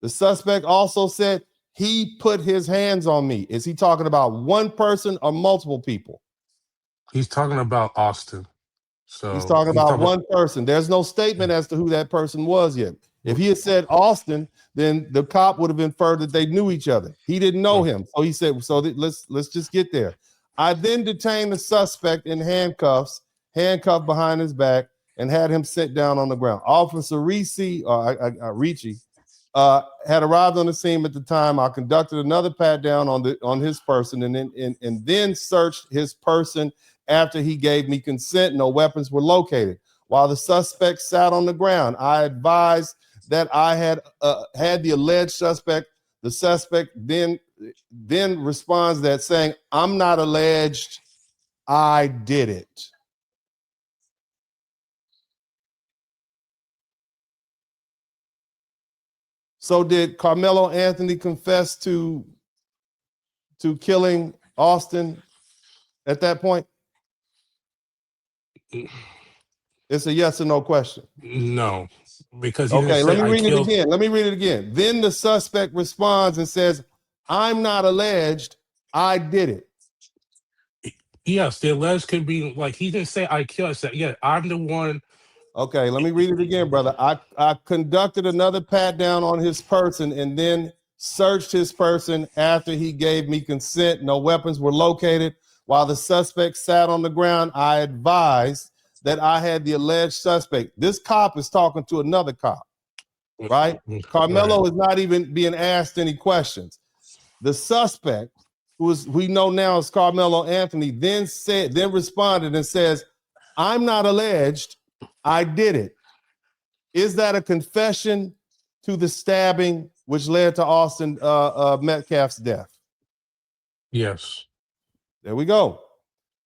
The suspect also said he put his hands on me. Is he talking about one person or multiple people? He's talking about Austin. He's So talking he's about talking one person. There's no statement as to who that person was yet. If he had said Austin, then the cop would have inferred that they knew each other. He didn't know him. So he said, let's just get there. I then detained the suspect in handcuffs, handcuffed behind his back, and had him sit down on the ground. Officer Ricci had arrived on the scene at the time. I conducted another pat down on his person and then searched his person after he gave me consent. No weapons were located. While the suspect sat on the ground, I advised that I had the alleged suspect. The suspect then responds that saying, "I'm not alleged, I did it." So did Karmelo Anthony confess to killing Austin at that point? It's a yes or no question. No, because he didn't Okay, say let me I read killed. it again. Let me read it again. Then the suspect responds and says, "I'm not alleged, I did it." Yes, the alleged could be like he didn't say I killed. I said, yeah, I'm the one. Okay, let me read it again, brother. I conducted another pat down on his person and then searched his person after he gave me consent. No weapons were located. While the suspect sat on the ground, I advised that I had the alleged suspect. This cop is talking to another cop, right? Karmelo is not even being asked any questions. The suspect, we know now is Karmelo Anthony, then responded and says, "I'm not alleged, I did it." Is that a confession to the stabbing which led to Austin Metcalf's death? Yes. There we go.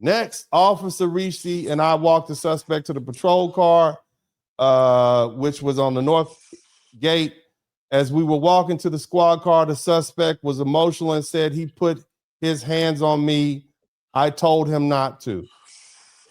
Next, Officer Ricci and I walked the suspect to the patrol car, which was on the north gate. As we were walking to the squad car, the suspect was emotional and said he put his hands on me. I told him not to.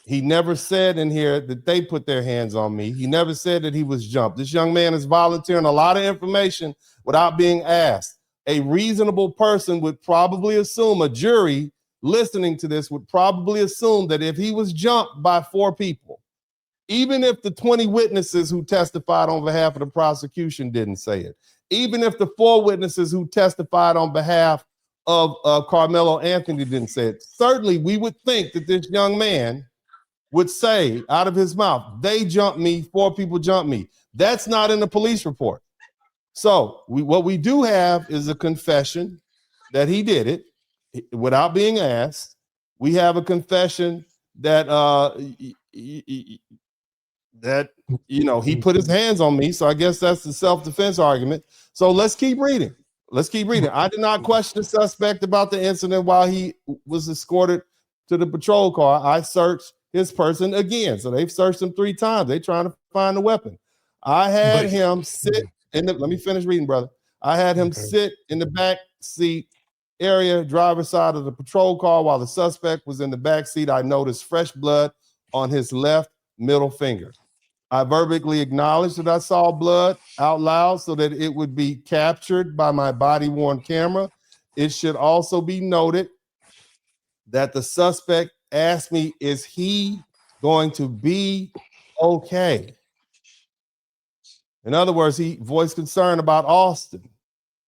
He never said in here that they put their hands on me. He never said that he was jumped. This young man is volunteering a lot of information without being asked. A reasonable person would probably assume, a jury listening to this would probably assume that if he was jumped by 4 people, even if the 20 witnesses who testified on behalf of the prosecution didn't say it, even if the 4 witnesses who testified on behalf of Karmelo Anthony didn't say it, certainly we would think that this young man would say out of his mouth, "They jumped me, 4 people jumped me." That's not in the police report. So what we do have is a confession that he did it without being asked. We have a confession that he put his hands on me. So I guess that's the self-defense argument. So let's keep reading. I did not question the suspect about the incident while he was escorted to the patrol car. I searched his person again. So they've searched him 3 times. They're trying to find the weapon. I had him sit let me finish reading, brother. I had him sit in the back seat area, driver's side of the patrol car, while the suspect was in the back seat. I noticed fresh blood on his left middle finger. I verbally acknowledged that I saw blood out loud so that it would be captured by my body-worn camera. It should also be noted that the suspect asked me, "Is he going to be okay?" In other words, he voiced concern about Austin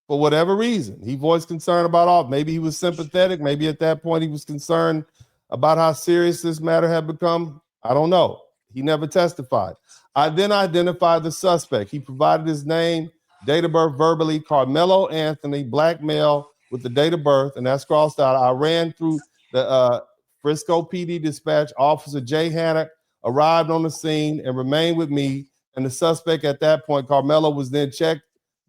for whatever reason. He voiced concern about Austin. Maybe he was sympathetic. Maybe at that point he was concerned about how serious this matter had become. I don't know. He never testified. I then identified the suspect. He provided his name, date of birth verbally, Karmelo Anthony, black male with the date of birth, and that's crossed out. I ran through the Frisco PD dispatch. Officer Jay Hannock arrived on the scene and remained with me. And the suspect at that point, Karmelo, was then checked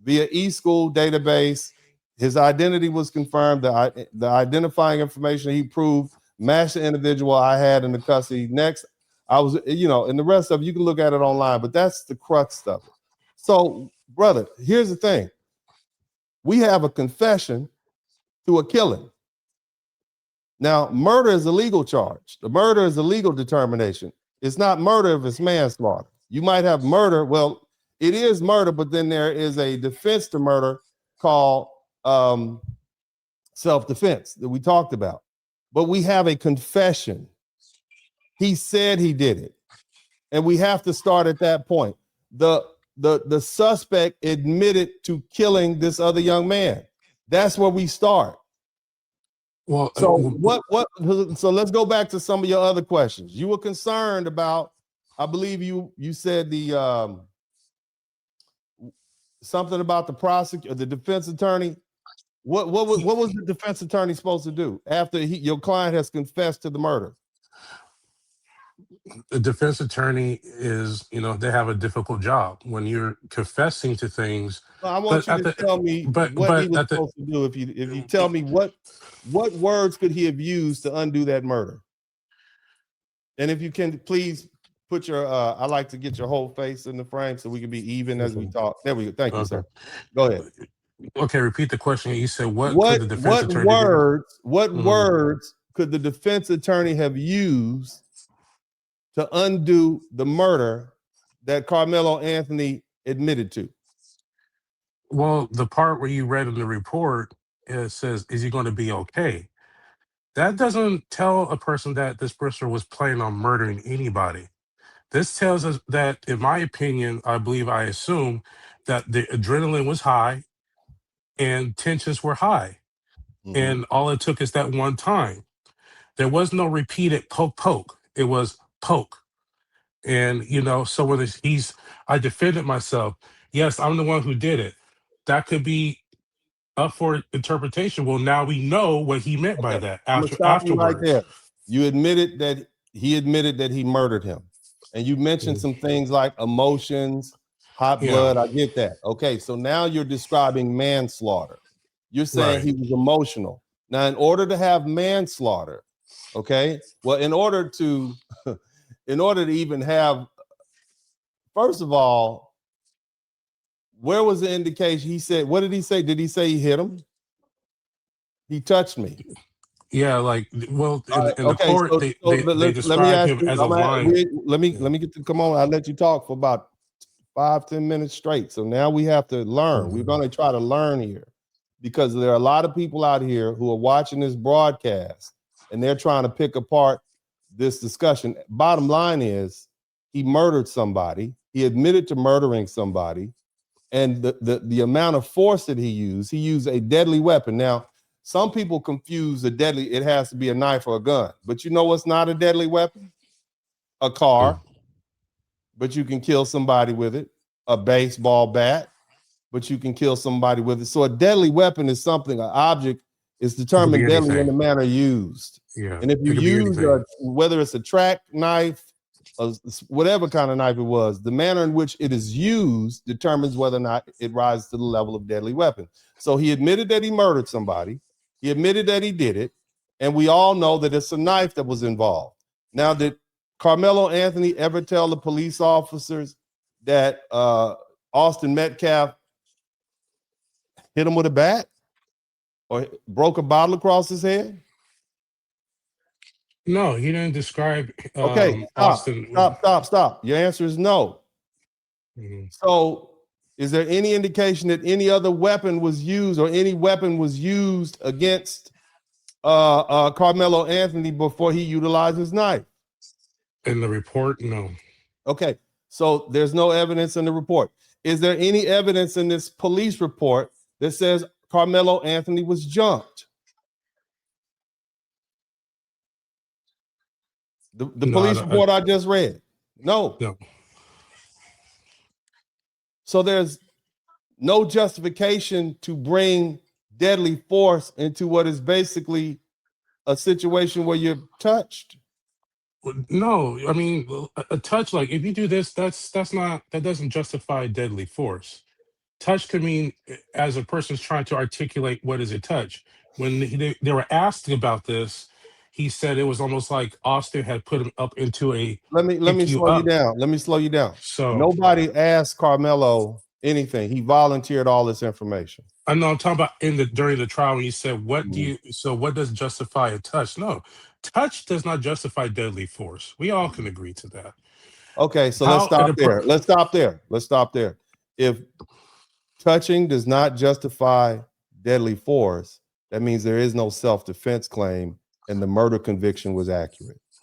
via eSchool database. His identity was confirmed. The identifying information he proved matched the individual I had in the custody. Next, I was, and the rest of it, you can look at it online, but that's the crux of it. So, brother, here's the thing. We have a confession to a killing. Now, murder is a legal charge. The murder is a legal determination. It's not murder if it's manslaughter. You might have murder. Well, it is murder, but then there is a defense to murder called self-defense that we talked about. But we have a confession. He said he did it. And we have to start at that point. The suspect admitted to killing this other young man. That's where we start. Well, so so let's go back to some of your other questions. You were concerned about, I believe you said the something about the defense attorney. What was the defense attorney supposed to do after your client has confessed to the murder? The defense attorney is, they have a difficult job when you're confessing to things. I want you to tell me what he was supposed to do. If you tell me what words could he have used to undo that murder? And if you can, please put your I like to get your whole face in the frame so we can be even as we talk. There we go. Thank you, sir. Go ahead. Okay, repeat the question. You said what could the defense what attorney words do? What words could the defense attorney have used to undo the murder that Karmelo Anthony admitted to? Well, the part where you read in the report, it says, "Is he going to be okay?" That doesn't tell a person that this person was planning on murdering anybody. This tells us that, in my opinion, I assume that the adrenaline was high and tensions were high. Mm-hmm. And all it took is that one time. There was no repeated poke. It was poke. And, so when I defended myself. Yes, I'm the one who did it. That could be up for interpretation. Well, now we know what he meant by that. I'm gonna stop you right there. You admitted that he murdered him. And you mentioned some things like emotions, hot blood. I get that. Okay, so now you're describing manslaughter. You're saying he was emotional. Now, in order to have manslaughter, okay, well, in order to even have, first of all, where was the indication? He said, what did he say? Did he say he hit him? He touched me. Yeah, in the court, they describe him as a lion. Let me get to come on. I'll let you talk for about 5-10 minutes straight. So now we have to learn. We're going to try to learn here because there are a lot of people out here who are watching this broadcast and they're trying to pick apart this discussion. Bottom line is he murdered somebody. He admitted to murdering somebody. And the amount of force that he used a deadly weapon. Now, some people confuse it has to be a knife or a gun. But you know what's not a deadly weapon? A car. But you can kill somebody with it. A baseball bat. But you can kill somebody with it. So a deadly weapon is something, an object is determined deadly in the manner used. Yeah. And if you use whether it's a track knife, whatever kind of knife it was, the manner in which it is used determines whether or not it rises to the level of deadly weapon. So he admitted that he murdered somebody. He admitted that he did it. And we all know that it's a knife that was involved. Now, did Karmelo Anthony ever tell the police officers that Austin Metcalf hit him with a bat or broke a bottle across his head? No, he didn't describe okay, Austin. Stop. Your answer is no. Mm-hmm. So is there any indication that any other weapon was used or any weapon was used against Karmelo Anthony before he utilized his knife? In the report, no. Okay, so there's no evidence in the report. Is there any evidence in this police report that says Karmelo Anthony was jumped? The police report I just read. No. So there's no justification to bring deadly force into what is basically a situation where you're touched. No, I mean a touch. Like if you do this, that doesn't justify deadly force. Touch could mean as a person's trying to articulate what is a touch. When they were asked about this, he said it was almost like Austin had put him up into a. Let me slow you down. Let me slow you down. So nobody asked Karmelo anything. He volunteered all this information. I know. I'm talking about during the trial when you said, "What do you?" So what does justify a touch? No, touch does not justify deadly force. We all can agree to that. Okay, so let's stop there. Let's stop there. if touching does not justify deadly force, that means there is no self-defense claim and the murder conviction was accurate.